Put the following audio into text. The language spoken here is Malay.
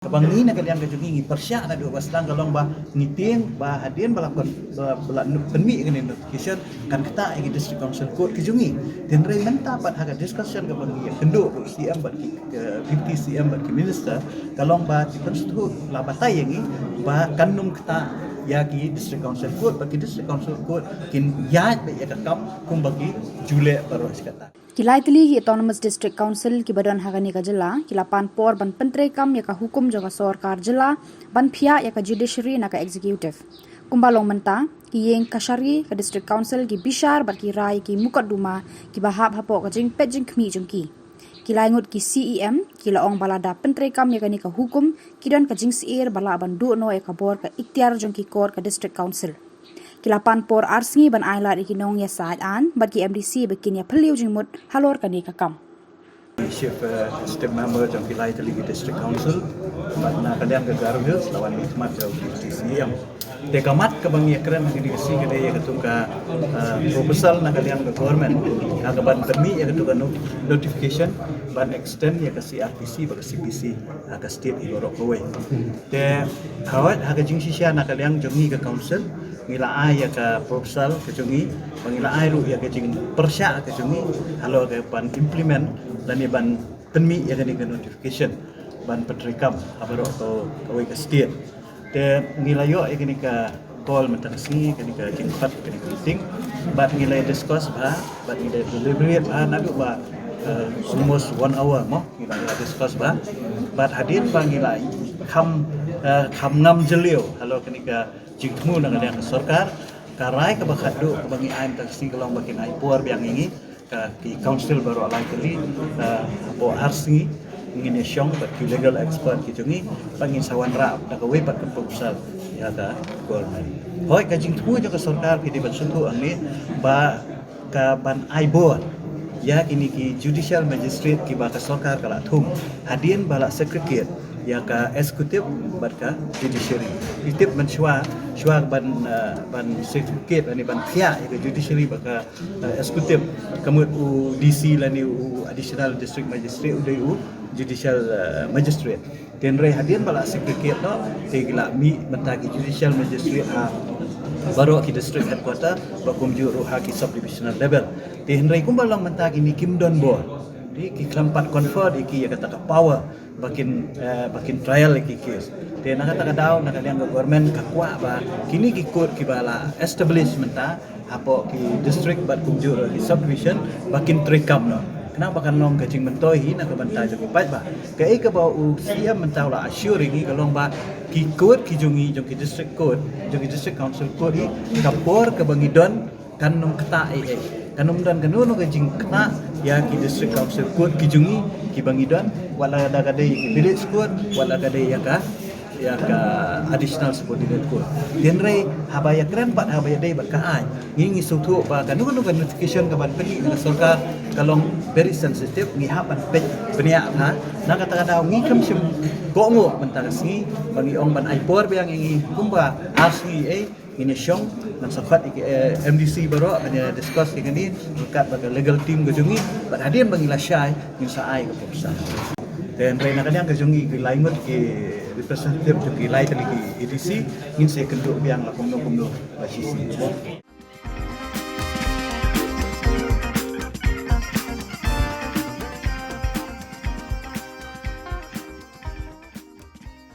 Kabangi na kalian kajungi persya na dua baslang kalong ba ngiting ba hadian balakon bala penmi ngene notification kan kita igi district council court kajungi dan rei menta pat haga discussion kabangi kendo CM bat ki 50 CM bat ki minister kalong ba ti konstu la batai yangi ba kanum kita ya ki district council court bagi district council court kin ya be ya kam kum bagi jule baru sekata Kilai tili hi Autonomous District Council ki badan hagani ka jela kila pan por ban pentre kam ya ka hukum jaga sorkar jela ban phia ya ka judiciary na ka executive kumbalong menta ki yeng kashari ka district council ki bishar bar ki rai ki mukaduma ki bahap hapo ka jing pejing khmi jungki kilai ngut ki CEM kila ong balada pentre kam ya ka ni ka hukum kidan ka jing sier bala ban du no ya ka bor ka ikhtiar jungki kor ka district council Kilapan por arsengi ban ailat ikinong ya saat an bat ki MDC bikin ya peliu jingmut halor kani kakam. Chief Step Member jong Kilai Teligi District Council na kalian ke Garu Hills lawan nikmat jauh di yang dekamat kebangi keren lagi dikasih ke dia ketuka proposal na kalian ke government na ban demi ya ketuka notification ban extend ya ke CRPC bagi CPC ke state Igorok Kowe de hawat haga jing sisya na kalian jongi ke council ngila ai ya ke proposal ke jongi pangila ai ru ya ke jing persya ke jongi halo ke ban implement dan ban penmi ya ke notification ban petrikam abaro atau kawai ke state de ngilayo ya ke call mentasi ke jingpat ke meeting bat ngilai discuss ba bat ngilai deliberate ba nadu ba almost 1 hour mo ngilai discuss ba bat hadir ba ngilai kham ngam jelio halo ke jingtmu nang ada ke sarkar karai ke bakhadu ke bangi aim taksi kelong bakin ai por biang ingi ki council baru alai kali bo arsi ngini syong bat ki legal expert ki jungi pangin sawan ra da ka wepat ke proposal ya ka government hoi ka jingtmu jo ke sarkar ki di bansuntu angni ba ka ban ai board ya kini ki judicial magistrate ki ba ka sarkar kala thum hadin bala secretariat ya ka eksekutif bat ka judiciary tip menshwa ban certificate ani ban khia ya ka judiciary ba ka eksekutif kamut u DC lani u additional district magistrate u judicial magistrate den re hadian bala secretariat no tegila mi mentagi judicial magistrate baru ki district headquarter ba kumju ruha ki subdivisional level den re kumbalang mentagi ni kimdon board di ki kelampat confer di ki ya kata power bakin trial ki case de nak kata daw nak kalian government kakwa ba kini ki court ki bala establishment ta apo ki district bat kumjur ki subdivision bakin trekam no kenapa kan long kajing mentoi hi nak bantai jo pat ba kai ka ba u sia mentau la assure ki kalong ba ki court ki jungi jong ki district court jong ki district council court hi kapor ka bangidon kan nom kata kanum dan kanunu kajing kena ya ki district council court ki jungi ki bangidon wala ada kadai village court wala kadai ya ka additional subordinate court den rei habaya keren pat habaya dei bat ka ai ngi sutu ba kanunu kan notification ka ban peni na sarkar kalong very sensitive ngi hapan pet benia ha na kata daw ngi kam sim ko ngo mentarasi bangi ong ban ai por biang ngi kumba asli ini syong nang sakat MDC baru hanya discuss ini dekat pada legal team kejungi bat hadian bangila syai min saai ke pusat dan rena kadang kejungi ke lainut ke representative ke lai tali ke EDC ngin saya kenduk biang la komno basisi